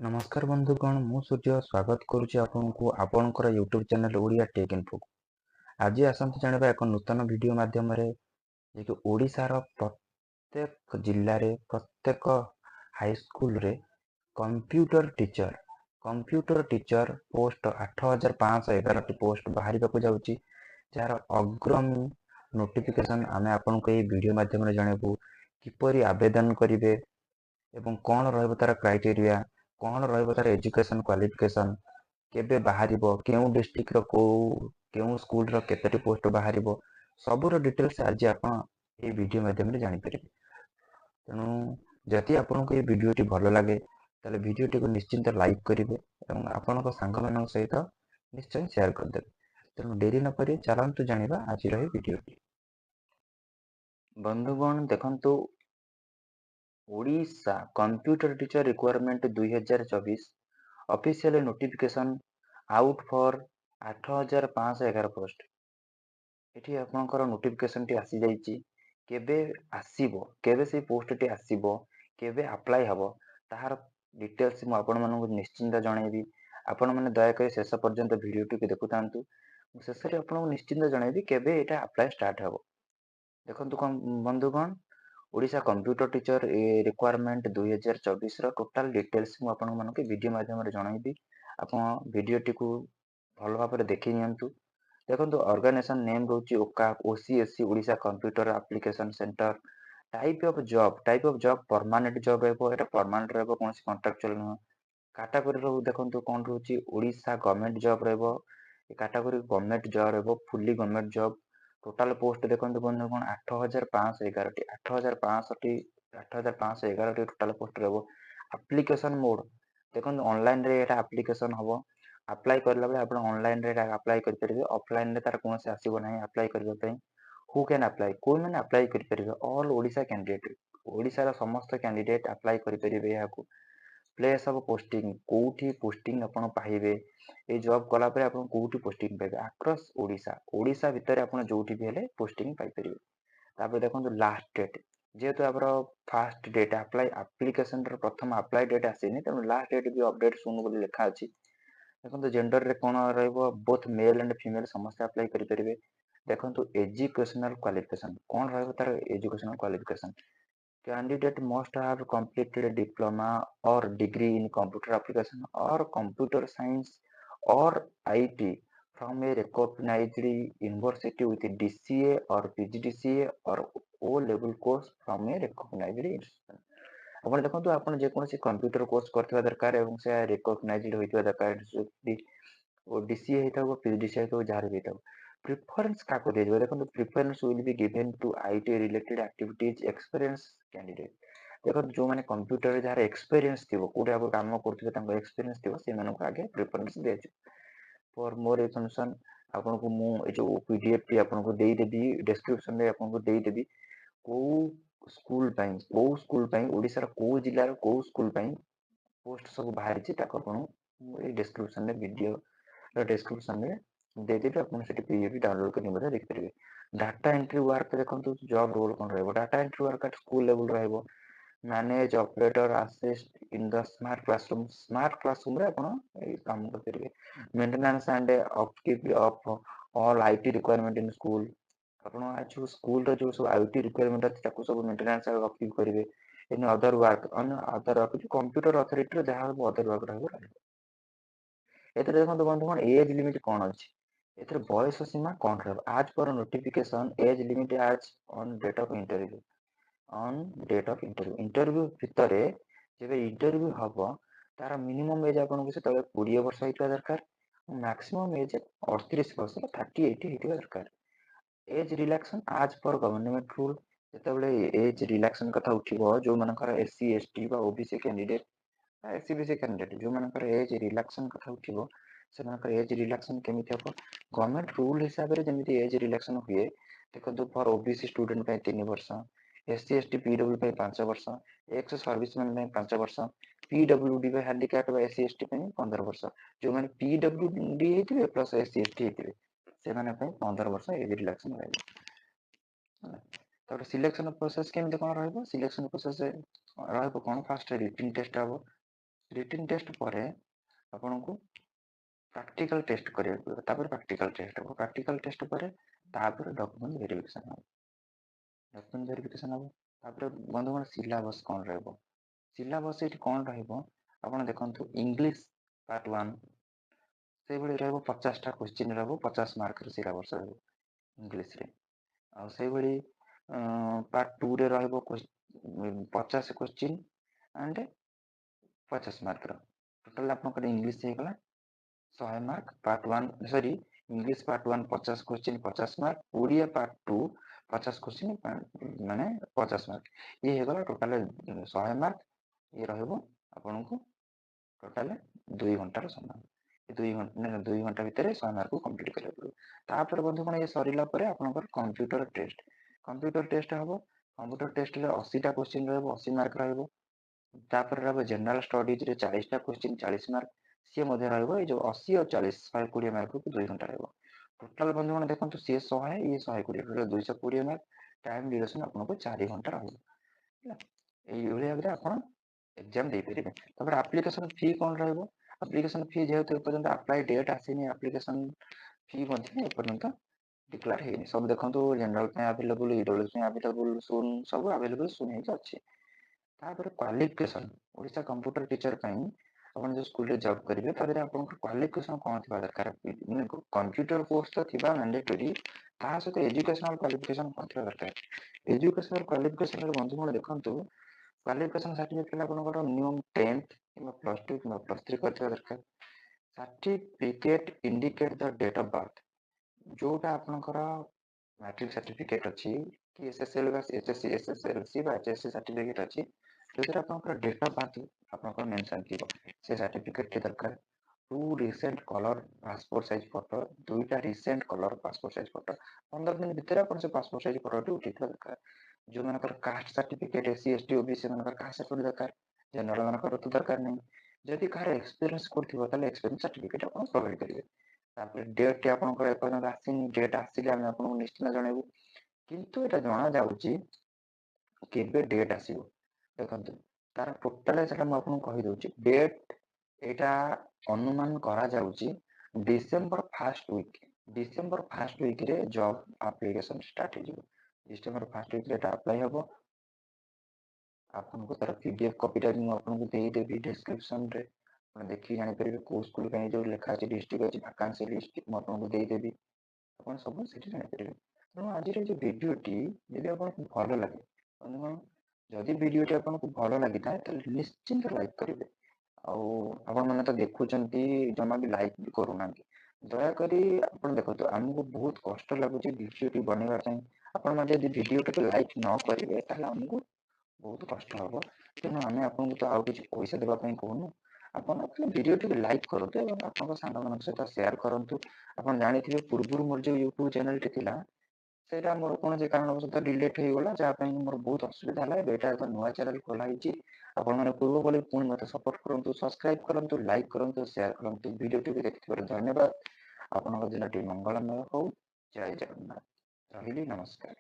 नमस्कार बंधुगण मु सूर्य स्वागत करुच्ची आपनको आपणकर YouTube channel Odia take info. आज आसंत जानिबा एक नूतन वीडियो माध्यम रे जे कि ओडिशार प्रत्येक जिल्ला रे प्रत्येक हाई स्कूल रे कंप्यूटर टीचर पोस्ट 8511 पोस्ट बाहर को जाउची जार अग्रमी नोटिफिकेशन आमे आपनको ए वीडियो माध्यम रे जणेबू किपरि आवेदन करिवे एवं कौन रहइबो तार क्राइटेरिया कौन रहइबो तार एजुकेशन क्वालिफिकेशन केबे बाहरिबो केउ डिस्ट्रिक्ट रो केउ स्कूल रो केतेटी पोस्ट बाहरिबो सबुर डिटेल्स आज आपण ए वीडियो माध्यम रे जानि परिबे। तेणु जदि आपनको ए वीडियो टी भलो लागे ताले वीडियो टी को निश्चिंत लाइक करिवे एवं आपनको संग मानक सहित निश्चय शेयर कर देबे। तेणु देरी न करी चलंतु जानिबा आज रो वीडियो टी। बंधुगण देखंतु Odisha computer teacher requirement 2024 official notification out for 8511 post. एठी आपनकर नोटिफिकेशन टी आसी जाईची केबे आसीबो केबे से पोस्ट टी आसीबो केबे अप्लाई हबो ताहार डिटेल्स मु आपन मानक निश्चिंत जणाइबी। आपण माने दया करी शेष पर्यंत वीडियो टी देखु तांतु शेष रे आपन निश्चिंत जणाइबी केबे एटा अप्लाई स्टार्ट हबो। देखंतु बंधुगण ओडिशा कंप्यूटर टीचर रिक्वायरमेंट 2024 रो टोटल डिटेल्स मु आपन मानक वीडियो माध्यम रे जणाइबी। आपण वीडियो टी को भलो भाबरे देखि नियंतु। देखंतु ऑर्गेनाइजेशन नेम रोची ओकाक OCSC Odisha computer application centre. Type of job permanent job रहबो एटा परमानेंट रहबो कोनसी कॉन्ट्रैक्चुअल न। कैटेगरी रो देखंतु कोन रोची ओडिशा गवर्नमेंट जॉब रहबो ए कैटेगरी गवर्नमेंट जॉब रहबो fully government job. Total post देखंतु बंधुगण 8511 टी 8511 टी टोटल पोस्ट रहबो। एप्लीकेशन मोड देखंतु ऑनलाइन रे एटा एप्लीकेशन हबो। अप्लाई करला बेले आपण ऑनलाइन रे अप्लाई कर परिबे ऑफलाइन रे तार कोनसे आसीबो नाही अप्लाई करबा पई। हु कैन अप्लाई कोइ माने अप्लाई कर परिबे ऑल ओडिशा कैंडिडेट ओडिशा रा समस्त कैंडिडेट अप्लाई कर परिबे याकू। प्लेस ऑफ पोस्टिंग कोठी पोस्टिंग आपण पाइबे ए जॉब कला परे आपण कोठी पोस्टिंग पाइबे अक्रॉस ओडिशा ओडिशा भीतर आपण जोठी भी हेले पोस्टिंग पाइ परिबे। तापर देखंतु लास्ट डेट जेहेतु आपर फास्ट डेट अप्लाई एप्लीकेशन रो प्रथम अप्लाई डेट आसीनी त लास्ट डेट भी अपडेट सुन बोली लिखा अछि। देखंतु जेंडर रे कोन रहइबो बोथ मेल एंड फीमेल समस्त अप्लाई करि परिबे। देखंतु एजुकेशनल क्वालिफिकेशन कोन रहइबो तार educational qualification candidate must have completed diploma or degree in computer application or computer science or IT from a recognized university with DCA or PGDCA or O level course from a recognized institution. आपण देखंतु आपण जे कोनसी computer course करथिबा दरकार एवं से recognized होइतिबा दरकार ओ डीसीए हेताबो पीजीडीसीए हेताबो जार हेताबो प्रेफरेंस का को देजबो। देखंतु preference will be given to IT related activities experience candidate. देखो जो माने कंप्यूटर रे जार एक्सपीरियंस थिबो कोडे आप काम करथिबे तांको एक्सपीरियंस थिबो से मानको आगे प्रेफरेंस देजो। फॉर मोर इन्फॉर्मेशन आपनको मु ए जो पीडीएफ टी आपनको देई देबी डिस्क्रिप्शन रे आपनको देई देबी को स्कूल पई ओडिसा रा को जिल्ला रा को स्कूल पई पोस्ट सब बाहर छि ताको आपण ए डिस्क्रिप्शन रे वीडियो रा डिस्क्रिप्शन रे दे देबी आपण सेठी पीडीएफ डाउनलोड करके मते देख परिबे। डाटा एंट्री वर्क देखंतु जॉब रोल कोन रहबो data entry work at school level रहबो। Manage operator assist in the smart classroom रे आपण ए काम कर परिबे। Maintenance and upkeep of all IT requirement in school आपण आज स्कूल रो जो सब आईटी रिक्वायरमेंट अछि ताको सब मेंटेनेंस एंड अपकीप करिवे। In other work and other work computer authority रो जहां अदर वर्क रहबो। एते देखंतु बंधुगण एज लिमिट कोन अछि एते बयस सीमा कोन रहबो आज पर नोटिफिकेशन एज लिमिट आज ऑन डेट ऑफ इंटरव्यू भितरे जेबे इंटरव्यू हबो तार मिनिमम एज आपन को से तले 20 वर्ष हेतु दरकार मैक्सिमम एज 38 वर्ष 38 हेतु दरकार। एज रिलैक्सन आज पर गवर्नमेंट रूल जेतेबेले एज रिलैक्सन कथा उठिबो जो मानकर एससी एसटी बा ओबीसी कैंडिडेट एससीबीसी कैंडिडेट जो मानकर एज रिलैक्सन कथा उठिबो से मानकर एज रिलैक्सन केमिति हबो गवर्नमेंट रूल हिसाब रे जेमिति एज रिलैक्सन हुए देखो फॉर ओबीसी स्टूडेंट पे 3 वर्ष एससी एसटी पीडब्ल्यू पे 5 वर्ष एक्स सर्विसमैन पे 5 वर्ष पीडब्ल्यूडी पे हैंडीकैप बा एससी एसटी पे 15 वर्ष जो माने पीडब्ल्यूडी हेतिबे प्लस एससी एसटी हेतिबे से माने पे 15 वर्ष एज रिलैक्सन रहबो। तब सिलेक्शन प्रोसेस केमिति कोन रहबो सिलेक्शन प्रोसेस रहबो कोन फास्ट रिटन टेस्ट हबो रिटन टेस्ट पर आपन को प्रैक्टिकल टेस्ट करिया पड़ो तापर प्रैक्टिकल टेस्ट पर तापर डॉक्यूमेंट वेरिफिकेशन हो तापर बंधुगण सिलेबस कौन रहबो सिलेबस एठी कौन रहबो आपन देखंतु इंग्लिश पार्ट 1 से भली रहबो 50 टा क्वेश्चन रहबो 50 मार्क रे सिलेबस रहबो इंग्लिश रे आ से भली पार्ट 2 रे रहबो 50 क्वेश्चन एंड 50 मार्क रो टोटल आपन इंग्लिश हे गला 100 mark part 1 sorry English part 1 50 question 50 mark Odia part 2 50 question माने 50 मार्क ये हे गला टोटल 100 मार्क ये रहबो आपन को टोटल 2 घंटा रो समय 2 घंटा भितर 100 मार्क को कंप्लीट करिया पड़ो तापर बंधु कोन ये सरिला परे आपन कंप्यूटर टेस्ट हबो कंप्यूटर टेस्ट रे 80 टा क्वेश्चन रहबो 80 मार्क रहबो तापर रहबो जनरल स्टडीज रे 40 टा क्वेश्चन 40 मार्क सी मध्य रहबो ए जो 80 और 40 120 मार्क को 2 घंटा रहबो टोटल बंधु माने देखंतु सी 100 ये 120 टोटल 220 मार्क टाइम ड्यूरेशन आपन को 4 घंटा रहबो एई भलिया भाबरे आपन एग्जाम दे परिबे तापर एप्लीकेशन फी कोन रहबो एप्लीकेशन फी जेहेतु पर्यंत अप्लाई डेट आसीनी एप्लीकेशन फी मध्ये पर्यंत डिक्लेयर हेनी सब देखंतु जनरल पे अवेलेबल ईडब्ल्यू पे अवेलेबल सुन सब अवेलेबल सुन हे अछि तापर क्वालिफिकेशन ओडिसा कंप्यूटर टीचर पई अपन जो स्कूल रे जॉब करिवे तादरे अपन क्वालिफिकेशन कोन थिबा दरकार माने कंप्यूटर कोर्स तो थिबा मैंडेटरी ता सहित एजुकेशनल क्वालिफिकेशन कोन थिबा दरकार एजुकेशनल क्वालिफिकेशन रे बंधु मन देखंतु क्वालिफिकेशन सर्टिफिकेट आपन मिनिमम 10th किबा +2 किबा +3 करथिबा दरकार certificate indicate the date of birth जोटा आपनकर मैट्रिक सर्टिफिकेट अछि कि एसएसएल बा एसएससी बा एचएससी सर्टिफिकेट अछि जोटा आपनकर डेट ऑफ बर्थ आपनकर मेंशन थिबो से सर्टिफिकेट के दरकार two recent colour passport size photo दुईटा recent colour passport size photo 15 दिन भीतर अपन से पासपोर्ट साइज फोटो उठेथिबा दरकार जो मनकर caste certificate SC ST OBC मनकर कास्ट सर्टिफिकेट दरकार जनरल मनकर तो दरकार नहीं जदि कार एक्सपीरियंस करथिबो ताले एक्सपीरियंस सर्टिफिकेट अपन प्रोवाइड करिवे तापर डेट आपनकर एपर्यंत आसीनी डेट आसीले हम आपन निश्चित जणाइबु किंतु एटा जणा जाउची केबे डेट आसीबो देखंतु तार टोटल सेटा म आपन कहि दउची डेट एटा अनुमान करा जाउची डिसेंबर फर्स्ट वीक रे जॉब एप्लीकेशन स्टार्ट हे जिवो डिसेंबर फर्स्ट वीक रे एटा अप्लाई हबो आपन को तार पीडीएफ कॉपी टा मु आपन को देई देबी डिस्क्रिप्शन रे आपण देखि जानि परिबे को स्कूल पे जो लिखा अछि डिस्ट्रिक्ट अछि वैकेंसी लिस्ट मु आपन को देई देबी आपण सब सेठी जानि परिबे तो आज रे जो वीडियो टी यदि आपन को भलो लागे अनुमान जदि वीडियो टी आपन को भलो लागि था तो निश्चिंत लाइक करिवे ଆଉ ଆପଣ ମାନେ ତ ଦେଖୁଛନ୍ତି ଜମା ବି ଲାଇକ୍ ବି କରୁନାହାନ୍ତି ଦୟାକରି ଆପଣ ଦେଖନ୍ତୁ ଆମକୁ ବହୁତ କଷ୍ଟ ଲାଗୁଛି ଭିଡିଓଟି ବନେଇବା ପାଇଁ ଆପଣ ମାନେ ଯଦି ଭିଡିଓଟିକୁ ଲାଇକ୍ ନ କରିବେ ତାହେଲେ ଆମକୁ ବହୁତ କଷ୍ଟ ହବ ତେଣୁ ଆମେ ଆପଣଙ୍କୁ ତ ଆଉ କିଛି ପଇସା ଦେବା ପାଇଁ କହୁନୁ ଆପଣ ଭିଡିଓଟିକୁ ଲାଇକ୍ କରନ୍ତୁ ଏବଂ ଆପଣଙ୍କ ସାଙ୍ଗମାନଙ୍କ ସହିତ ସେୟାର କରନ୍ତୁ ଆପଣ ଜାଣିଥିବେ ପୂର୍ବରୁ ମୋର ଯୋଉ ୟୁଟ୍ୟୁବ ଚ୍ୟାନେଲଟି ଥିଲା ସେଇଟା ମୋର କୌଣସି କାରଣବଶତଃ ଡିଲେଟ୍ ହେଇଗଲା ଯାହା ପାଇଁ ମୋର ବହୁତ ଅସୁବିଧା ହେଲା ଏବେ ଏଇଟା ଏକ ନୂଆ ଚ୍ୟାନେଲ ଖୋଲା ହେଇଛି ଆପଣମାନେ ପୂର୍ବ ଭଳି ପୁଣି ମୋତେ ସପୋର୍ଟ କରନ୍ତୁ ସବସ୍କ୍ରାଇବ କରନ୍ତୁ ଲାଇକ୍ କରନ୍ତୁ ସେୟାର କରନ୍ତୁ ଭିଡିଓଟିକୁ ଦେଖିଥିବାରୁ ଧନ୍ୟବାଦ ଆପଣଙ୍କ ଦିନଟି ମଙ୍ଗଳମୟ ହଉ ଜୟ ଜଗନ୍ନାଥ ରହିଲି ନମସ୍କାର